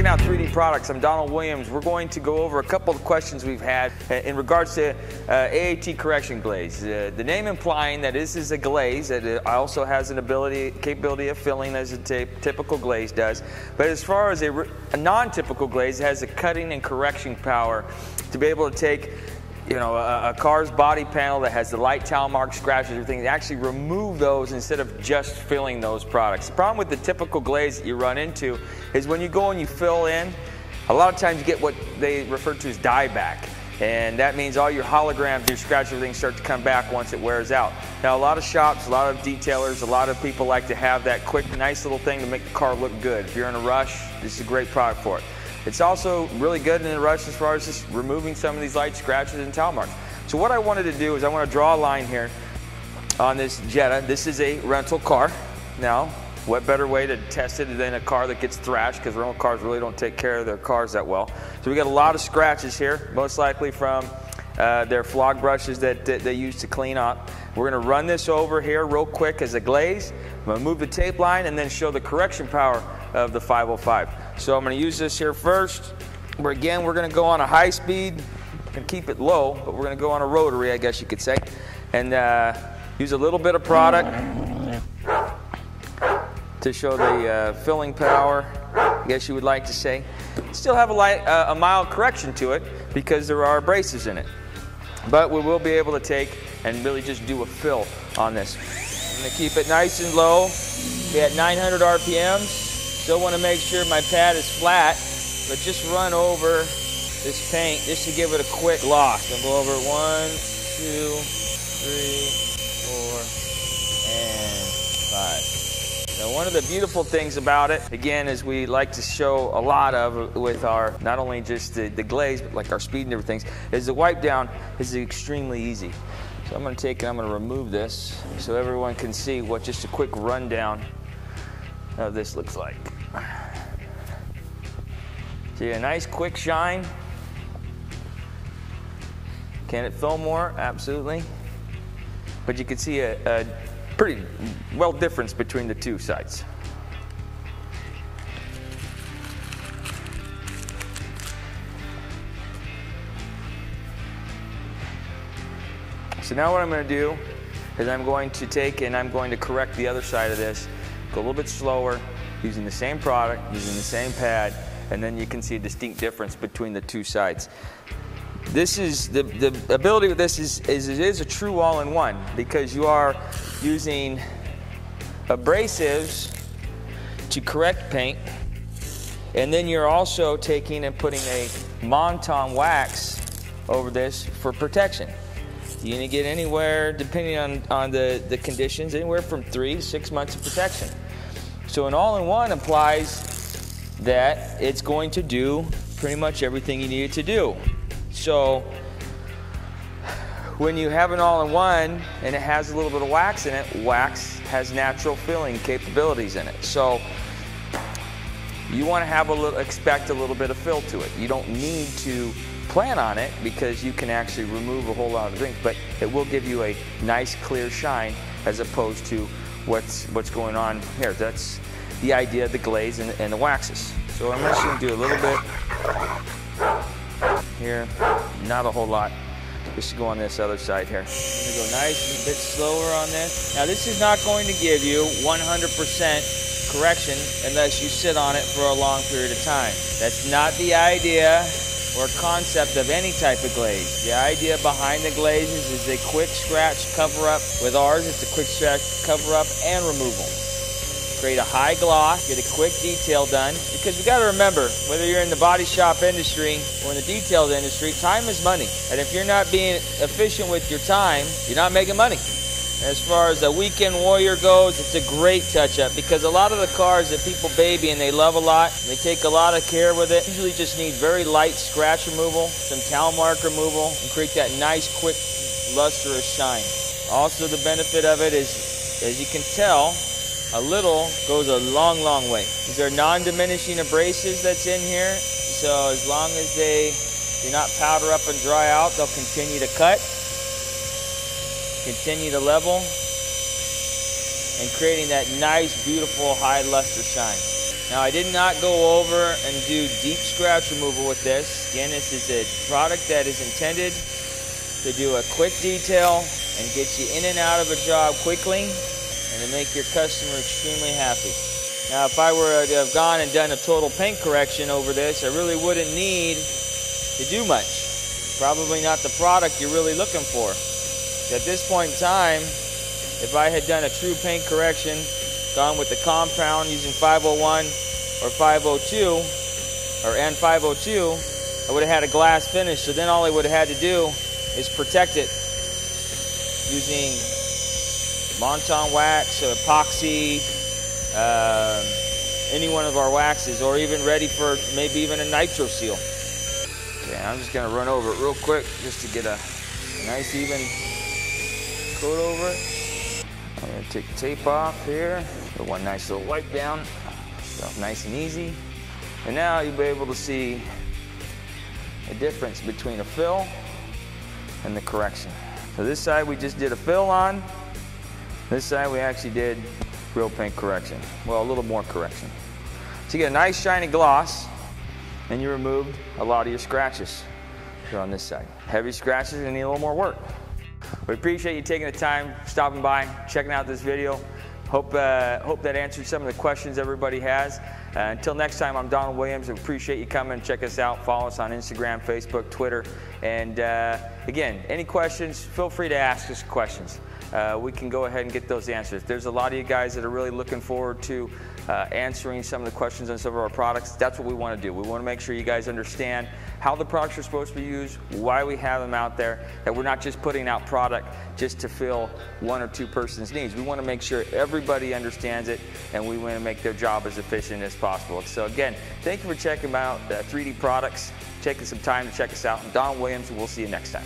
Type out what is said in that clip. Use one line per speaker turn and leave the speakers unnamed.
checking out 3D Products. I'm Donald Williams. We're going to go over a couple of questions we've had in regards to AAT correction glaze. The name implying that this is a glaze that also has an capability of filling as a typical glaze does. But as far as a non-typical glaze, it has a cutting and correction power to be able to take a car's body panel that has the light towel marks, scratches, everything, and actually remove those instead of just filling those products. The problem with the typical glaze that you run into is when you go and you fill in, a lot of times you get what they refer to as dieback. And that means all your holograms, your scratches, everything start to come back once it wears out. Now a lot of shops, a lot of detailers, a lot of people like to have that quick, nice little thing to make the car look good. If you're in a rush, this is a great product for it. It's also really good in a rush as far as just removing some of these light scratches and towel marks. So what I wanted to do is I want to draw a line here on this Jetta. This is a rental car. Now, what better way to test it than a car that gets thrashed, because rental cars really don't take care of their cars that well. So we got a lot of scratches here, most likely from their flog brushes that they use to clean up. We're going to run this over here real quick as a glaze. I'm going to move the tape line and then show the correction power of the 505. So I'm going to use this here first. We're going to go on a high speed. I'm going to keep it low, but we're going to go on a rotary, I guess you could say, and use a little bit of product to show the filling power, I guess you would like to say. Still have a mild correction to it because there are abrasives in it. But we will be able to take and really just do a fill on this. I'm going to keep it nice and low. Be at 900 RPMs. Still want to make sure my pad is flat, but just run over this paint just to give it a quick gloss. I'll go over 1, 2, 3, 4, and 5. Now one of the beautiful things about it, again, is we like to show a lot of with our, not only just the glaze, but like our speed and everything, is the wipe down is extremely easy. So I'm going to take and I'm going to remove this so everyone can see what just a quick rundown of this looks like. See a nice quick shine. Can it fill more? Absolutely. But you can see a pretty well difference between the two sides. So now what I'm going to do is I'm going to take and I'm going to correct the other side of this. Go a little bit slower, using the same product, using the same pad, and then you can see a distinct difference between the two sides. This is the ability with this is it is a true all-in-one because you are using abrasives to correct paint, and then you're also taking and putting a Monton wax over this for protection. You're going to get anywhere, depending on the conditions, anywhere from 3 to 6 months of protection. So an all-in-one implies that it's going to do pretty much everything you need it to do. So when you have an all-in-one and it has a little bit of wax in it, wax has natural filling capabilities in it. So you want to expect a little bit of fill to it. You don't need to plan on it because you can actually remove a whole lot of things, but it will give you a nice clear shine as opposed to what's going on here. That's the idea of the glaze and the waxes. So I'm just going to do a little bit here, not a whole lot, just to go on this other side here. I'm going to go nice and a bit slower on this. Now this is not going to give you 100% correction unless you sit on it for a long period of time. That's not the idea or concept of any type of glaze. The idea behind the glazes is a quick scratch cover up. With ours, it's a quick scratch cover up and removal. Create a high gloss, get a quick detail done, because you got to remember, whether you're in the body shop industry or in the detailed industry, time is money. And if you're not being efficient with your time, you're not making money. As far as a weekend warrior goes, it's a great touch-up because a lot of the cars that people baby and they love a lot, and they take a lot of care with it, usually just need very light scratch removal, some towel mark removal, and create that nice, quick, lustrous shine. Also, the benefit of it is, as you can tell, a little goes a long, long way. These are non-diminishing abrasives that's in here, so as long as they do not powder up and dry out, they'll continue to cut. Continue to level and creating that nice, beautiful, high luster shine. Now I did not go over and do deep scratch removal with this. Again, this is a product that is intended to do a quick detail and get you in and out of a job quickly and to make your customer extremely happy. Now if I were to have gone and done a total paint correction over this, I really wouldn't need to do much. Probably not the product you're really looking for. At this point in time, if I had done a true paint correction, gone with the compound using 501 or 502 or N502, I would have had a glass finish. So then all I would have had to do is protect it using Monton wax, epoxy, any one of our waxes, or even ready for maybe even a nitro seal. Okay, I'm just gonna run over it real quick just to get a nice even coat over it. I'm gonna take the tape off here. Put one nice little wipe down. So nice and easy. And now you'll be able to see the difference between a fill and the correction. So this side we just did a fill on. This side we actually did real paint correction. Well, a little more correction. So you get a nice shiny gloss and you removed a lot of your scratches here on this side. Heavy scratches and need a little more work. We appreciate you taking the time, stopping by, checking out this video. Hope that answered some of the questions everybody has. Until next time, I'm Donald Williams. We appreciate you coming. Check us out. Follow us on Instagram, Facebook, Twitter. And again, any questions, feel free to ask us questions. We can go ahead and get those answers. There's a lot of you guys that are really looking forward to answering some of the questions on some of our products. That's what we want to do. We want to make sure you guys understand how the products are supposed to be used, why we have them out there, that we're not just putting out product just to fill one or two person's needs. We want to make sure everybody understands it, and we want to make their job as efficient as possible. So again, thank you for checking out 3D Products, taking some time to check us out. I'm Donald Williams, and we'll see you next time.